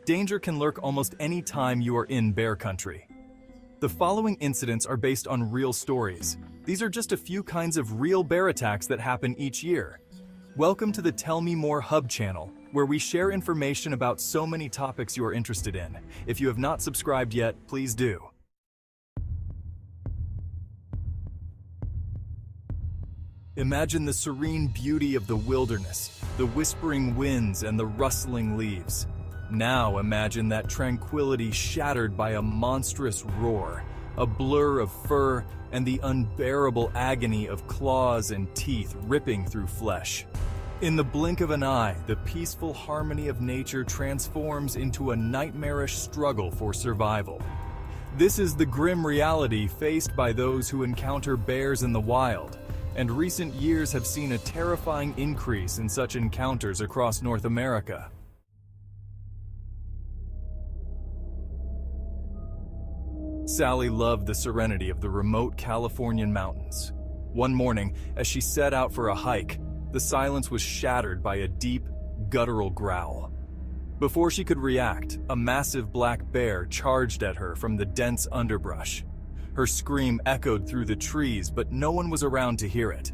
Danger can lurk almost any time you are in bear country. The following incidents are based on real stories. These are just a few kinds of real bear attacks that happen each year. Welcome to the Tell Me More Hub channel, where we share information about so many topics you are interested in. If you have not subscribed yet, please do. Imagine the serene beauty of the wilderness, the whispering winds and the rustling leaves. Now imagine that tranquility shattered by a monstrous roar, a blur of fur, and the unbearable agony of claws and teeth ripping through flesh. In the blink of an eye, the peaceful harmony of nature transforms into a nightmarish struggle for survival. This is the grim reality faced by those who encounter bears in the wild, and recent years have seen a terrifying increase in such encounters across North America. Sally loved the serenity of the remote Californian mountains. One morning, as she set out for a hike, the silence was shattered by a deep, guttural growl. Before she could react, a massive black bear charged at her from the dense underbrush. Her scream echoed through the trees, but no one was around to hear it.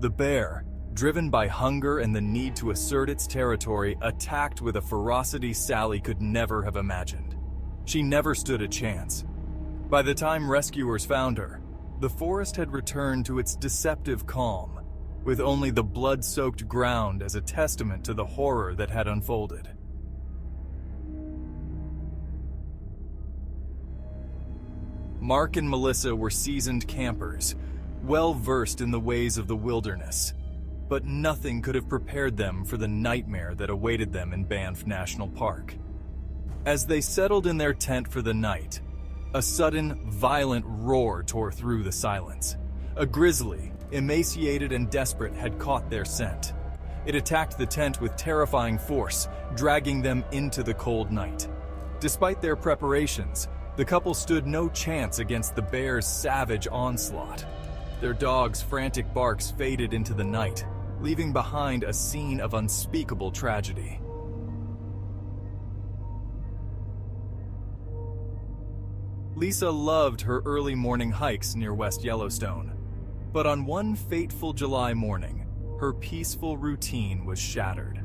The bear, driven by hunger and the need to assert its territory, attacked with a ferocity Sally could never have imagined. She never stood a chance. By the time rescuers found her, the forest had returned to its deceptive calm, with only the blood-soaked ground as a testament to the horror that had unfolded. Mark and Melissa were seasoned campers, well-versed in the ways of the wilderness, but nothing could have prepared them for the nightmare that awaited them in Banff National Park. As they settled in their tent for the night, a sudden, violent roar tore through the silence. A grizzly, emaciated and desperate, had caught their scent. It attacked the tent with terrifying force, dragging them into the cold night. Despite their preparations, the couple stood no chance against the bear's savage onslaught. Their dog's frantic barks faded into the night, leaving behind a scene of unspeakable tragedy. Lisa loved her early morning hikes near West Yellowstone, but on one fateful July morning, her peaceful routine was shattered.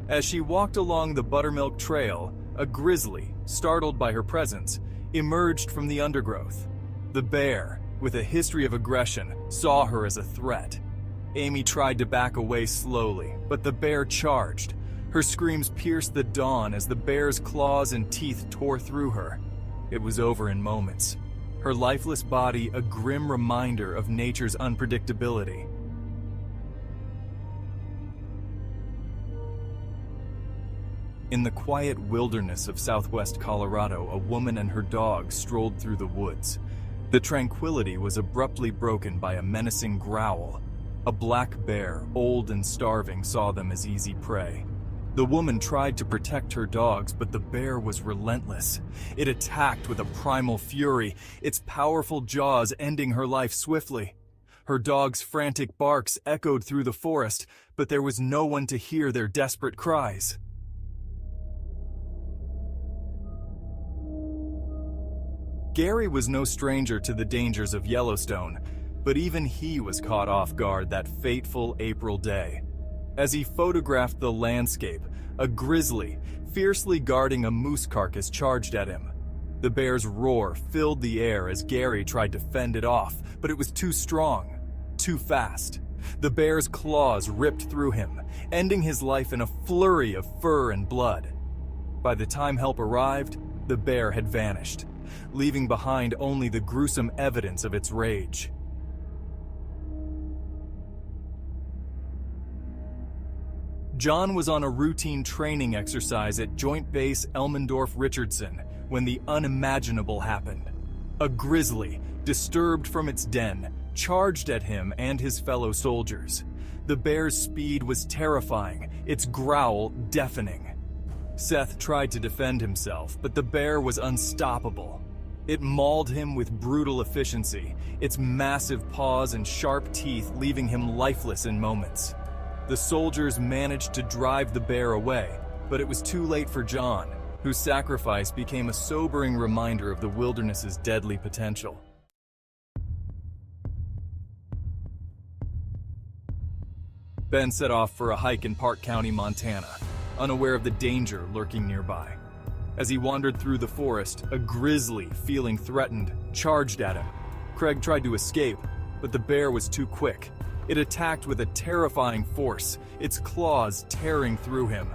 As she walked along the Buttermilk Trail, a grizzly, startled by her presence, emerged from the undergrowth. The bear, with a history of aggression, saw her as a threat. Amy tried to back away slowly, but the bear charged. Her screams pierced the dawn as the bear's claws and teeth tore through her. It was over in moments, her lifeless body a grim reminder of nature's unpredictability. In the quiet wilderness of southwest Colorado, a woman and her dog strolled through the woods. The tranquility was abruptly broken by a menacing growl. A black bear, old and starving, saw them as easy prey. The woman tried to protect her dogs, but the bear was relentless. It attacked with a primal fury, its powerful jaws ending her life swiftly. Her dog's frantic barks echoed through the forest, but there was no one to hear their desperate cries. Gary was no stranger to the dangers of Yellowstone, but even he was caught off guard that fateful April day. As he photographed the landscape, a grizzly, fiercely guarding a moose carcass, charged at him. The bear's roar filled the air as Gary tried to fend it off, but it was too strong, too fast. The bear's claws ripped through him, ending his life in a flurry of fur and blood. By the time help arrived, the bear had vanished, leaving behind only the gruesome evidence of its rage. John was on a routine training exercise at Joint Base Elmendorf-Richardson when the unimaginable happened. A grizzly, disturbed from its den, charged at him and his fellow soldiers. The bear's speed was terrifying, its growl deafening. Seth tried to defend himself, but the bear was unstoppable. It mauled him with brutal efficiency, its massive paws and sharp teeth leaving him lifeless in moments. The soldiers managed to drive the bear away, but it was too late for John. whose sacrifice became a sobering reminder of the wilderness's deadly potential. Ben set off for a hike in Park County, Montana, unaware of the danger lurking nearby. As he wandered through the forest, a grizzly, feeling threatened, charged at him. Craig tried to escape, but the bear was too quick. It attacked with a terrifying force, its claws tearing through him.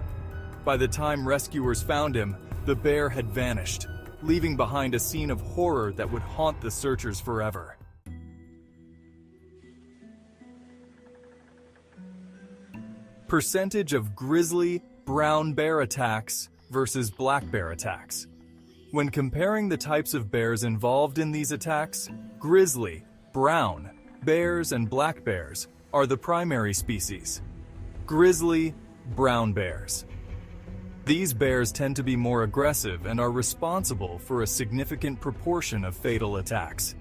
By the time rescuers found him, the bear had vanished, leaving behind a scene of horror that would haunt the searchers forever. Percentage of grizzly, brown bear attacks versus black bear attacks. When comparing the types of bears involved in these attacks, grizzly, brown, bears, and black bears are the primary species. Grizzly, brown bears. These bears tend to be more aggressive and are responsible for a significant proportion of fatal attacks.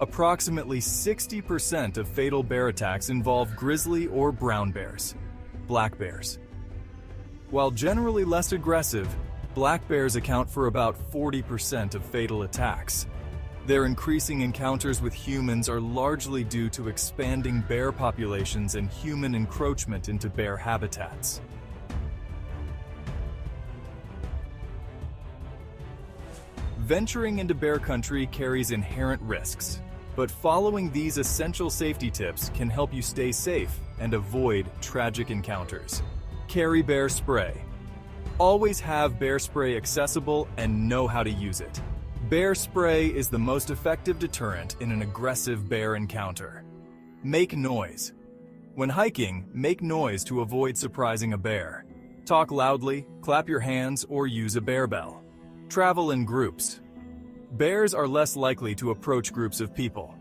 Approximately 60% of fatal bear attacks involve grizzly or brown bears. Black bears. While generally less aggressive, black bears account for about 40% of fatal attacks. Their increasing encounters with humans are largely due to expanding bear populations and human encroachment into bear habitats. Venturing into bear country carries inherent risks, but following these essential safety tips can help you stay safe and avoid tragic encounters. Carry bear spray. Always have bear spray accessible and know how to use it. Bear spray is the most effective deterrent in an aggressive bear encounter. Make noise. When hiking, make noise to avoid surprising a bear. Talk loudly, clap your hands, or use a bear bell. Travel in groups. Bears are less likely to approach groups of people.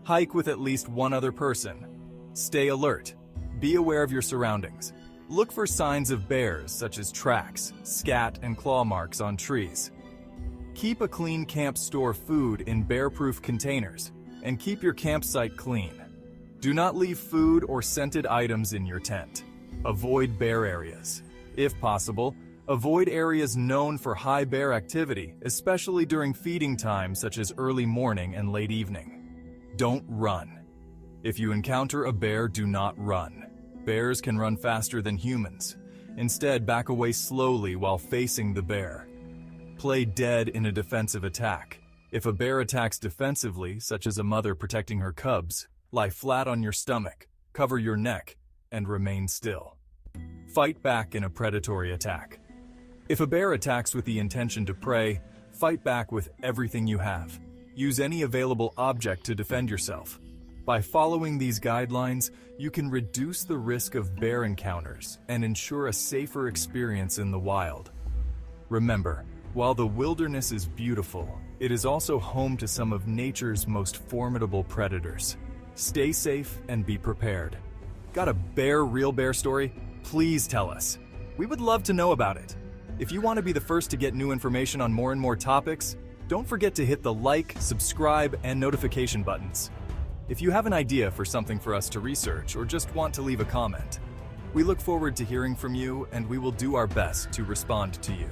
Hike with at least one other person. Stay alert. Be aware of your surroundings. Look for signs of bears such as tracks, scat, and claw marks on trees. Keep a clean camp, store food in bear-proof containers, and keep your campsite clean. Do not leave food or scented items in your tent. Avoid bear areas. If possible, avoid areas known for high bear activity, especially during feeding times such as early morning and late evening. Don't run. If you encounter a bear, do not run. Bears can run faster than humans. Instead, back away slowly while facing the bear. Play dead in a defensive attack. If a bear attacks defensively, such as a mother protecting her cubs, lie flat on your stomach, cover your neck, and remain still. Fight back in a predatory attack. If a bear attacks with the intention to prey, fight back with everything you have. Use any available object to defend yourself. By following these guidelines, you can reduce the risk of bear encounters and ensure a safer experience in the wild. Remember, while the wilderness is beautiful, it is also home to some of nature's most formidable predators. Stay safe and be prepared. Got a real bear story? Please tell us. We would love to know about it. If you want to be the first to get new information on more and more topics, don't forget to hit the like, subscribe, and notification buttons. If you have an idea for something for us to research or just want to leave a comment, we look forward to hearing from you and we will do our best to respond to you.